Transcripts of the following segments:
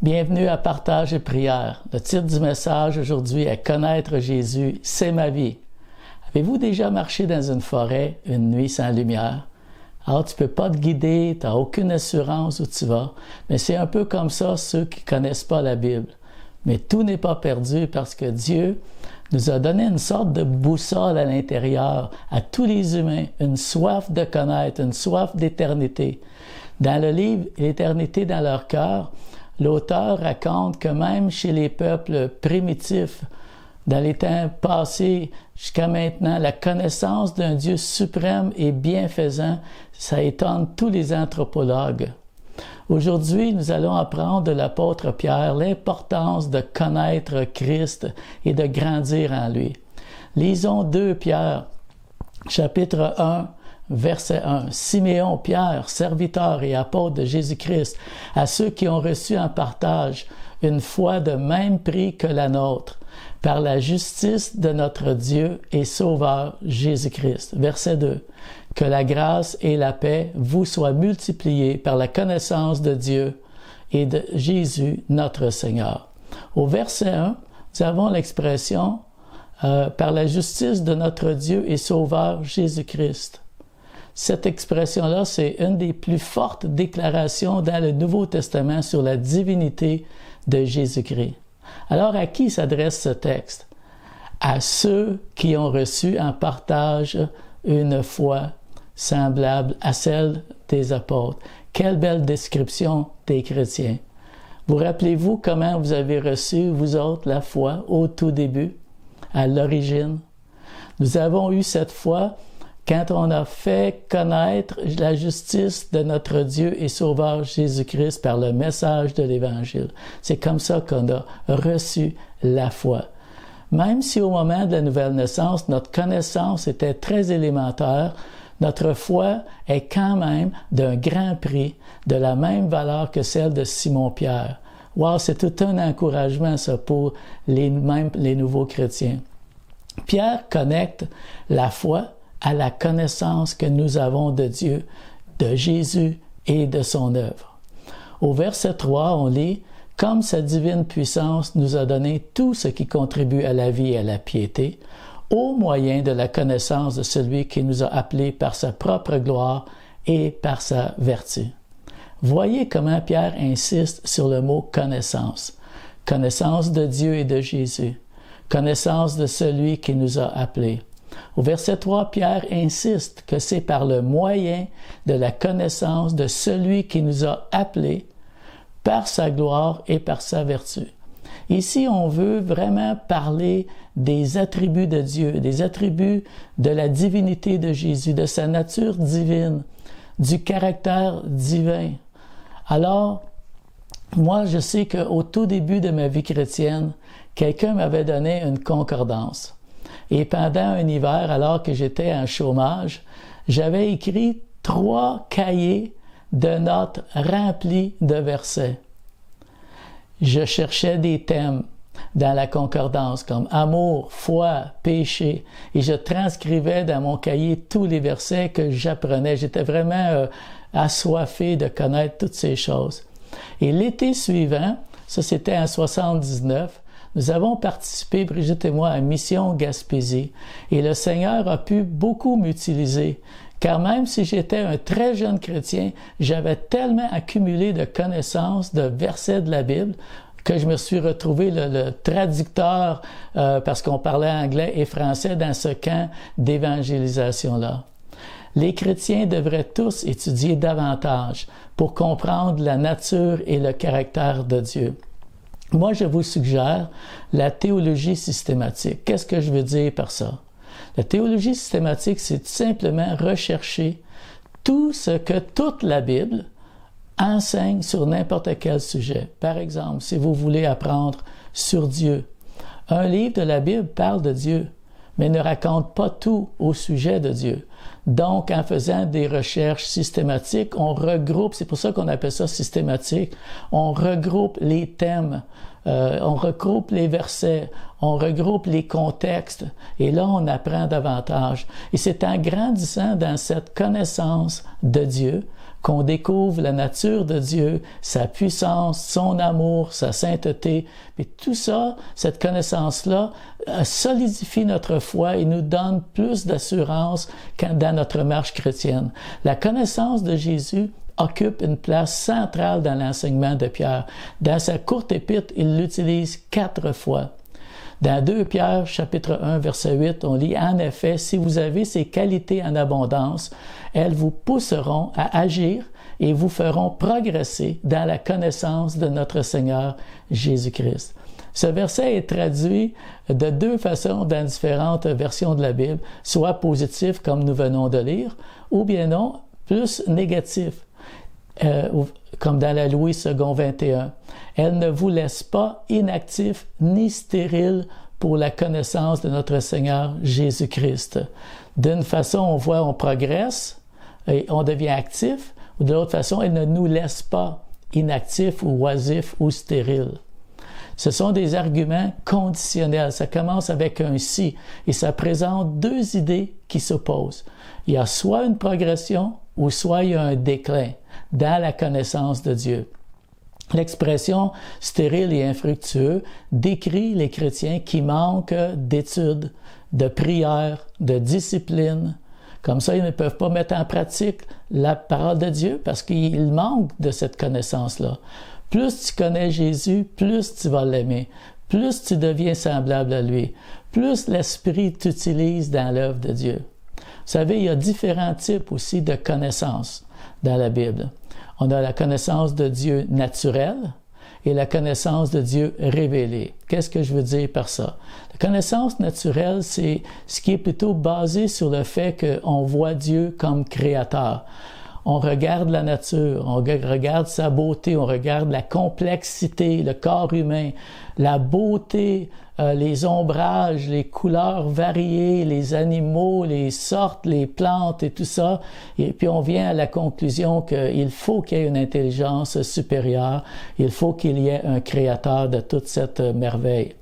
Bienvenue à Partage et Prière. Le titre du message aujourd'hui est « Connaître Jésus, c'est ma vie ». Avez-vous déjà marché dans une forêt une nuit sans lumière? Alors, tu ne peux pas te guider, tu n'as aucune assurance où tu vas, mais c'est un peu comme ça ceux qui ne connaissent pas la Bible. Mais tout n'est pas perdu parce que Dieu nous a donné une sorte de boussole à l'intérieur, à tous les humains, une soif de connaître, une soif d'éternité. Dans le livre « L'éternité dans leur cœur », l'auteur raconte que même chez les peuples primitifs, dans les temps passés jusqu'à maintenant, la connaissance d'un Dieu suprême et bienfaisant, ça étonne tous les anthropologues. Aujourd'hui, nous allons apprendre de l'apôtre Pierre l'importance de connaître Christ et de grandir en lui. Lisons 2 Pierre, chapitre 1, verset 1. Siméon, Pierre, serviteur et apôtre de Jésus-Christ, à ceux qui ont reçu en partage une foi de même prix que la nôtre, par la justice de notre Dieu et Sauveur Jésus-Christ. Verset 2. Que la grâce et la paix vous soient multipliées par la connaissance de Dieu et de Jésus, notre Seigneur. Au verset 1, nous avons l'expression par la justice de notre Dieu et Sauveur Jésus-Christ. Cette expression-là, c'est une des plus fortes déclarations dans le Nouveau Testament sur la divinité de Jésus-Christ. Alors, à qui s'adresse ce texte? À ceux qui ont reçu en partage une foi semblable à celle des apôtres. Quelle belle description des chrétiens. Vous rappelez-vous comment vous avez reçu, vous autres, la foi au tout début, à l'origine? Nous avons eu cette foi quand on a fait connaître la justice de notre Dieu et Sauveur Jésus-Christ par le message de l'Évangile. C'est comme ça qu'on a reçu la foi. Même si au moment de la nouvelle naissance, notre connaissance était très élémentaire, notre foi est quand même d'un grand prix, de la même valeur que celle de Simon-Pierre. Wow, c'est tout un encouragement, ça, pour les nouveaux chrétiens. Pierre connecte la foi à la connaissance que nous avons de Dieu, de Jésus et de son œuvre. Au verset 3, on lit « Comme sa divine puissance nous a donné tout ce qui contribue à la vie et à la piété, au moyen de la connaissance de celui qui nous a appelés par sa propre gloire et par sa vertu. » Voyez comment Pierre insiste sur le mot « connaissance ». Connaissance de Dieu et de Jésus. Connaissance de celui qui nous a appelés. Au verset 3, Pierre insiste que c'est par le moyen de la connaissance de celui qui nous a appelés par sa gloire et par sa vertu. Ici, on veut vraiment parler des attributs de Dieu, des attributs de la divinité de Jésus, de sa nature divine, du caractère divin. Alors, moi, je sais qu'au tout début de ma vie chrétienne, quelqu'un m'avait donné une concordance. Et pendant un hiver, alors que j'étais en chômage, j'avais écrit 3 cahiers de notes remplis de versets. Je cherchais des thèmes dans la concordance comme amour, foi, péché, et je transcrivais dans mon cahier tous les versets que j'apprenais. J'étais vraiment assoiffé de connaître toutes ces choses. Et l'été suivant, ça c'était en 79, nous avons participé, Brigitte et moi, à Mission Gaspésie, et le Seigneur a pu beaucoup m'utiliser, car même si j'étais un très jeune chrétien, j'avais tellement accumulé de connaissances, de versets de la Bible, que je me suis retrouvé le traducteur, parce qu'on parlait anglais et français dans ce camp d'évangélisation-là. Les chrétiens devraient tous étudier davantage pour comprendre la nature et le caractère de Dieu. Moi, je vous suggère la théologie systématique. Qu'est-ce que je veux dire par ça? La théologie systématique, c'est tout simplement rechercher tout ce que toute la Bible enseigne sur n'importe quel sujet. Par exemple, si vous voulez apprendre sur Dieu, un livre de la Bible parle de Dieu, mais ne raconte pas tout au sujet de Dieu. Donc, en faisant des recherches systématiques, on regroupe, c'est pour ça qu'on appelle ça systématique, on regroupe les thèmes, on regroupe les versets, on regroupe les contextes, et là, on apprend davantage. Et c'est en grandissant dans cette connaissance de Dieu qu'on découvre la nature de Dieu, sa puissance, son amour, sa sainteté. Et tout ça, cette connaissance-là, solidifie notre foi et nous donne plus d'assurance dans notre marche chrétienne. La connaissance de Jésus occupe une place centrale dans l'enseignement de Pierre. Dans sa courte épître, il l'utilise 4 fois. Dans 2 Pierre, chapitre 1, verset 8, on lit « En effet, si vous avez ces qualités en abondance, elles vous pousseront à agir et vous feront progresser dans la connaissance de notre Seigneur Jésus-Christ. » Ce verset est traduit de 2 façons dans différentes versions de la Bible, soit positif comme nous venons de lire, ou bien non, plus négatif. Comme dans la Louis II 21. Elle ne vous laisse pas inactifs ni stériles pour la connaissance de notre Seigneur Jésus-Christ. D'une façon, on voit, on progresse et on devient actif, ou de l'autre façon, elle ne nous laisse pas inactifs ou oisifs ou stériles. Ce sont des arguments conditionnels. Ça commence avec un « si » et ça présente 2 idées qui s'opposent. Il y a soit une progression ou soit il y a un déclin dans la connaissance de Dieu. L'expression « stérile et infructueux » décrit les chrétiens qui manquent d'études, de prière, de discipline. Comme ça, ils ne peuvent pas mettre en pratique la parole de Dieu parce qu'ils manquent de cette connaissance-là. Plus tu connais Jésus, plus tu vas l'aimer, plus tu deviens semblable à lui, plus l'Esprit t'utilise dans l'œuvre de Dieu. Vous savez, il y a différents types aussi de connaissances dans la Bible. On a la connaissance de Dieu naturelle et la connaissance de Dieu révélée. Qu'est-ce que je veux dire par ça? La connaissance naturelle, c'est ce qui est plutôt basé sur le fait qu'on voit Dieu comme créateur. On regarde la nature, on regarde sa beauté, on regarde la complexité, le corps humain, la beauté, les ombrages, les couleurs variées, les animaux, les sortes, les plantes et tout ça. Et puis on vient à la conclusion qu'il faut qu'il y ait une intelligence supérieure, il faut qu'il y ait un créateur de toute cette merveille.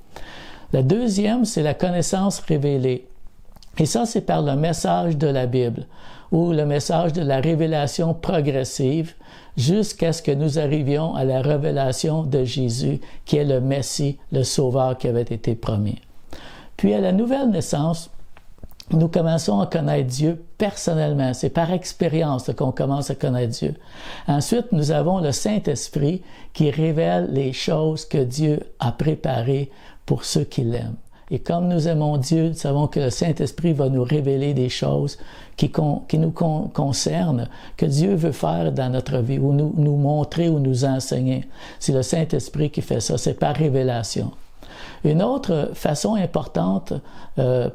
La deuxième, c'est la connaissance révélée. Et ça, c'est par le message de la Bible, ou le message de la révélation progressive, jusqu'à ce que nous arrivions à la révélation de Jésus, qui est le Messie, le Sauveur qui avait été promis. Puis à la nouvelle naissance, nous commençons à connaître Dieu personnellement. C'est par expérience qu'on commence à connaître Dieu. Ensuite, nous avons le Saint-Esprit qui révèle les choses que Dieu a préparées pour ceux qui l'aiment. Et comme nous aimons Dieu, nous savons que le Saint-Esprit va nous révéler des choses qui nous concernent, que Dieu veut faire dans notre vie, ou nous montrer ou nous enseigner. C'est le Saint-Esprit qui fait ça, c'est par révélation. Une autre façon importante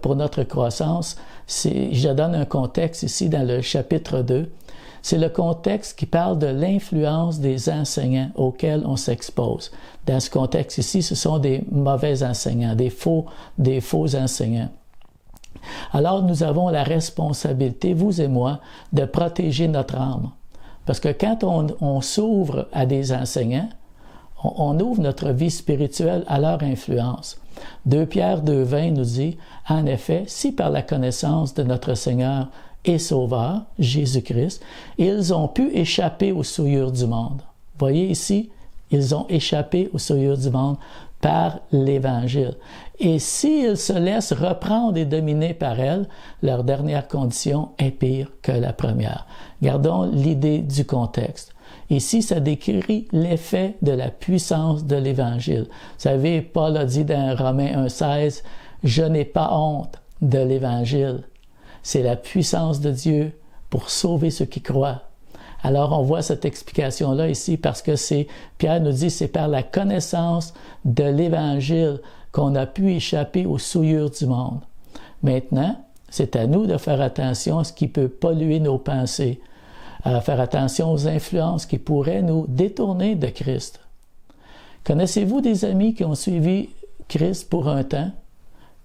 pour notre croissance, je donne un contexte ici dans le chapitre 2, c'est le contexte qui parle de l'influence des enseignants auxquels on s'expose. Dans ce contexte ici, ce sont des mauvais enseignants, des faux enseignants. Alors, nous avons la responsabilité, vous et moi, de protéger notre âme. Parce que quand on s'ouvre à des enseignants, on ouvre notre vie spirituelle à leur influence. 2 Pierre 2,20 nous dit, « En effet, si par la connaissance de notre Seigneur et Sauveur, Jésus-Christ, ils ont pu échapper aux souillures du monde. » Voyez ici, ils ont échappé aux souillures du monde par l'Évangile. Et s'ils se laissent reprendre et dominer par elles, leur dernière condition est pire que la première. Gardons l'idée du contexte. Ici, ça décrit l'effet de la puissance de l'Évangile. Vous savez, Paul a dit dans Romains 1,16, « Je n'ai pas honte de l'Évangile. » C'est la puissance de Dieu pour sauver ceux qui croient. Alors, on voit cette explication-là ici parce que Pierre nous dit, c'est par la connaissance de l'Évangile qu'on a pu échapper aux souillures du monde. Maintenant, c'est à nous de faire attention à ce qui peut polluer nos pensées, à faire attention aux influences qui pourraient nous détourner de Christ. Connaissez-vous des amis qui ont suivi Christ pour un temps,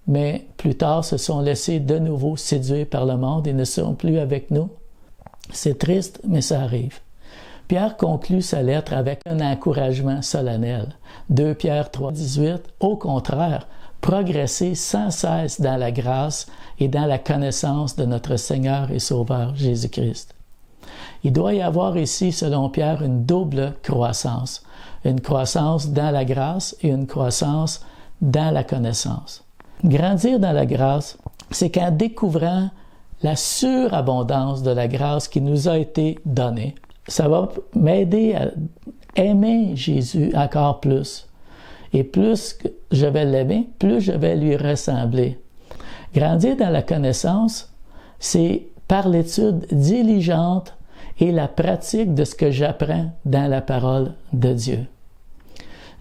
mais plus tard se sont laissés de nouveau séduire par le monde et ne sont plus avec nous? C'est triste, mais ça arrive. Pierre conclut sa lettre avec un encouragement solennel. 2 Pierre 3,18, au contraire, progressez sans cesse dans la grâce et dans la connaissance de notre Seigneur et Sauveur Jésus-Christ. Il doit y avoir ici, selon Pierre, une double croissance. Une croissance dans la grâce et une croissance dans la connaissance. Grandir dans la grâce, c'est qu'en découvrant la surabondance de la grâce qui nous a été donnée, ça va m'aider à aimer Jésus encore plus. Et plus je vais l'aimer, plus je vais lui ressembler. Grandir dans la connaissance, c'est par l'étude diligente et la pratique de ce que j'apprends dans la parole de Dieu.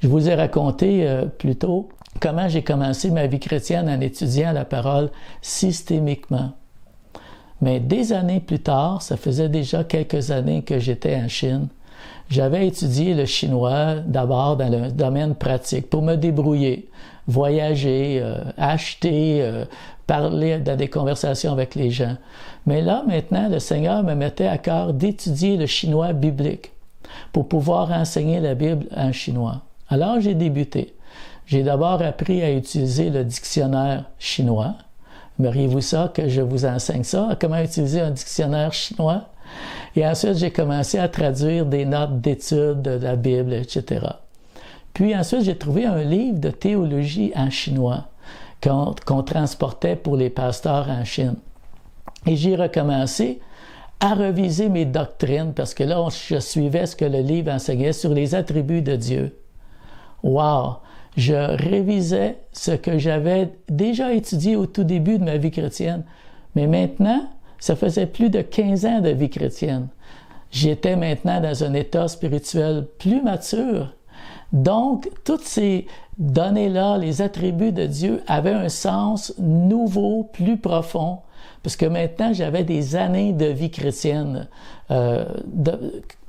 Je vous ai raconté plus tôt comment j'ai commencé ma vie chrétienne en étudiant la parole systémiquement. Mais des années plus tard, ça faisait déjà quelques années que j'étais en Chine, j'avais étudié le chinois d'abord dans le domaine pratique pour me débrouiller, voyager, acheter, parler dans des conversations avec les gens. Mais là, maintenant, le Seigneur me mettait à cœur d'étudier le chinois biblique pour pouvoir enseigner la Bible en chinois. Alors, j'ai débuté. J'ai d'abord appris à utiliser le dictionnaire chinois. Aimeriez-vous ça, que je vous enseigne ça, comment utiliser un dictionnaire chinois? Et ensuite, j'ai commencé à traduire des notes d'études de la Bible, etc. Puis ensuite, j'ai trouvé un livre de théologie en chinois qu'on transportait pour les pasteurs en Chine. Et j'ai recommencé à reviser mes doctrines, parce que là, je suivais ce que le livre enseignait sur les attributs de Dieu. Wow! Je révisais ce que j'avais déjà étudié au tout début de ma vie chrétienne. Mais maintenant, ça faisait plus de 15 ans de vie chrétienne. J'étais maintenant dans un état spirituel plus mature. Donc, toutes ces données-là, les attributs de Dieu, avaient un sens nouveau, plus profond, parce que maintenant, j'avais des années de vie chrétienne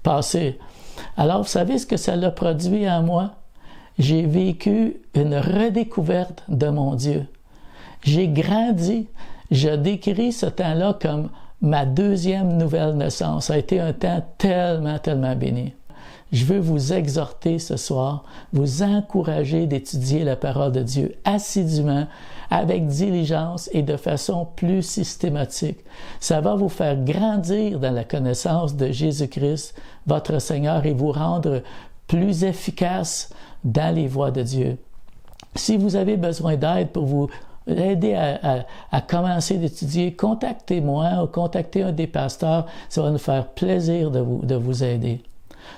passées. Alors, vous savez ce que ça l'a produit en moi? J'ai vécu une redécouverte de mon Dieu. J'ai grandi. Je décris ce temps-là comme ma deuxième nouvelle naissance. Ça a été un temps tellement, tellement béni. Je veux vous exhorter ce soir, vous encourager d'étudier la parole de Dieu assidûment, avec diligence et de façon plus systématique. Ça va vous faire grandir dans la connaissance de Jésus-Christ, votre Seigneur, et vous rendre plus efficace dans les voies de Dieu. Si vous avez besoin d'aide pour vous aider à commencer d'étudier, contactez-moi ou contactez un des pasteurs. Ça va nous faire plaisir de vous aider.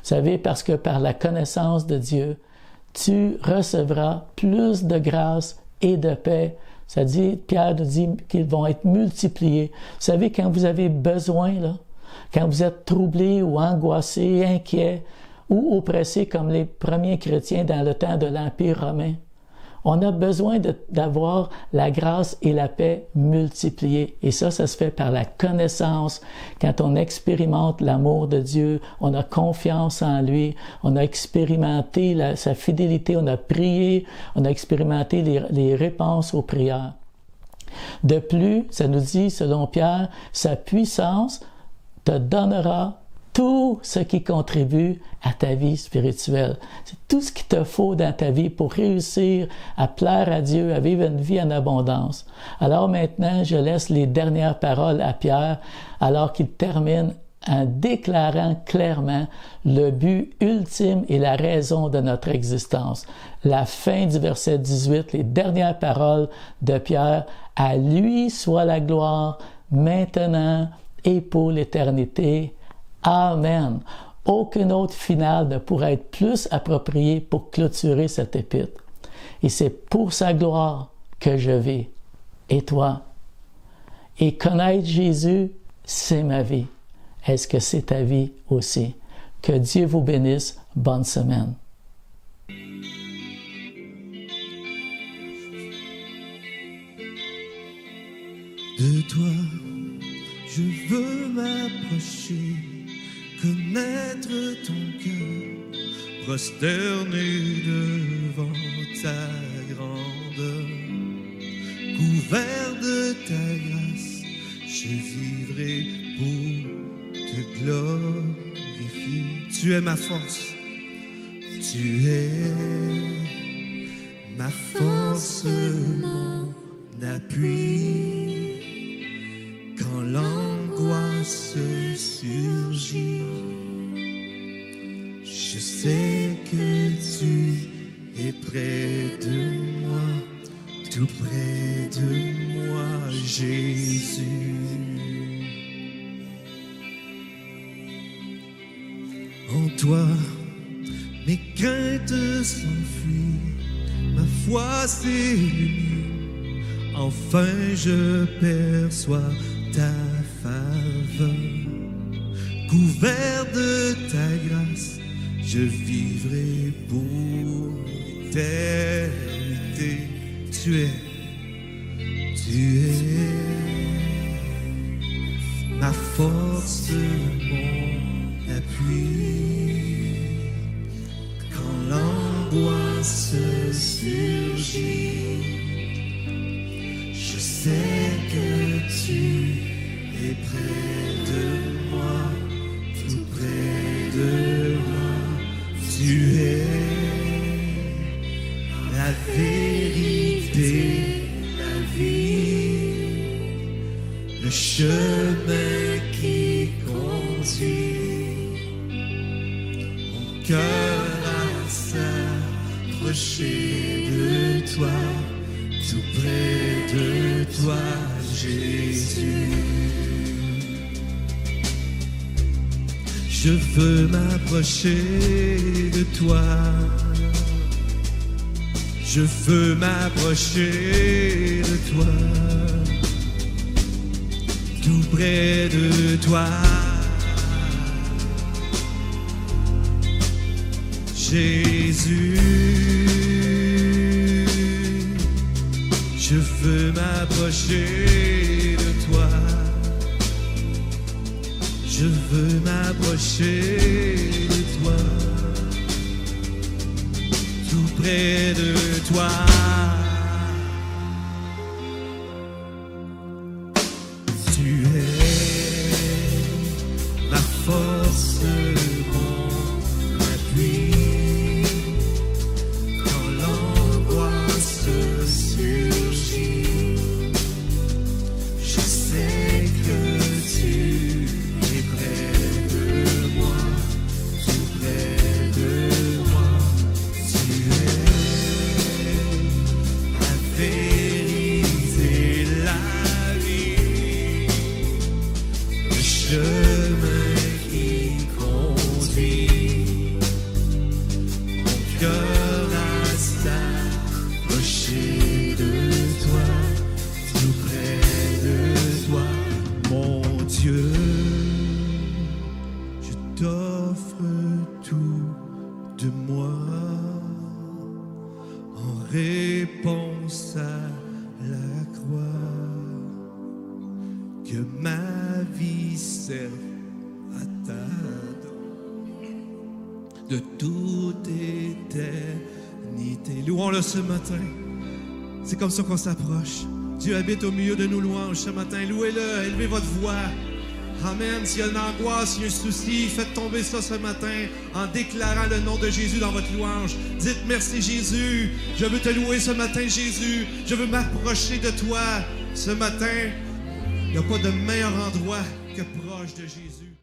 Vous savez, parce que par la connaissance de Dieu, tu recevras plus de grâce et de paix. Ça dit, Pierre nous dit qu'ils vont être multipliés. Vous savez, quand vous avez besoin, là, quand vous êtes troublé ou angoissé, inquiet ou oppressé comme les premiers chrétiens dans le temps de l'Empire romain, on a besoin d'avoir la grâce et la paix multipliées. Et ça se fait par la connaissance. Quand on expérimente l'amour de Dieu, on a confiance en lui, on a expérimenté sa fidélité, on a prié, on a expérimenté les réponses aux prières. De plus, ça nous dit, selon Pierre, sa puissance te donnera tout ce qui contribue à ta vie spirituelle. C'est tout ce qu'il te faut dans ta vie pour réussir à plaire à Dieu, à vivre une vie en abondance. Alors maintenant, je laisse les dernières paroles à Pierre, alors qu'il termine en déclarant clairement le but ultime et la raison de notre existence. La fin du verset 18, les dernières paroles de Pierre, « À lui soit la gloire, maintenant et pour l'éternité. Amen. » Aucune autre finale ne pourrait être plus appropriée pour clôturer cet épître. Et c'est pour sa gloire que je vis. Et toi? Et connaître Jésus, c'est ma vie. Est-ce que c'est ta vie aussi? Que Dieu vous bénisse. Bonne semaine. De toi, je veux m'approcher, connaître ton cœur, prosterné devant ta grandeur. Couvert de ta grâce, je vivrai pour te glorifier. Tu es ma force, tu es ma force, mon appui. Quand l'angoisse surgit, près de moi, tout près de moi, Jésus. En toi, mes craintes s'enfuient, ma foi s'illumine, enfin je perçois ta faveur. Couvert de ta grâce, je vivrai pour l'éternité. Tu es ma force, mon appui. Quand l'angoisse surgit, je sais que tu es près de moi, tout près de moi. Tu es la vérité, la vie, le chemin qui conduit mon cœur à s'approcher de toi, tout près de toi, Jésus. Je veux m'approcher de toi. Je veux m'approcher de toi, tout près de toi, Jésus. Je veux m'approcher de toi. Je veux m'approcher de toi, tout près de toi. Tu es ma force, mon appui. Quand l'angoisse surgit, je sais que tu es près de moi, tout près de moi. Tu es la vérité, la vie, le chemin qui conduit mon cœur à s'approcher de toi, tout près de toi, mon Dieu. Je t'offre tout de moi en réponse à la croix. Que ma vie serve à ta de toute éternité. Louons-le ce matin. C'est comme ça qu'on s'approche. Dieu habite au milieu de nos louanges ce matin. Louez-le, élevez votre voix. Amen. S'il y a une angoisse, s'il y a un souci, faites tomber ça ce matin en déclarant le nom de Jésus dans votre louange. Dites merci Jésus. Je veux te louer ce matin Jésus. Je veux m'approcher de toi ce matin. Il n'y a pas de meilleur endroit que proche de Jésus.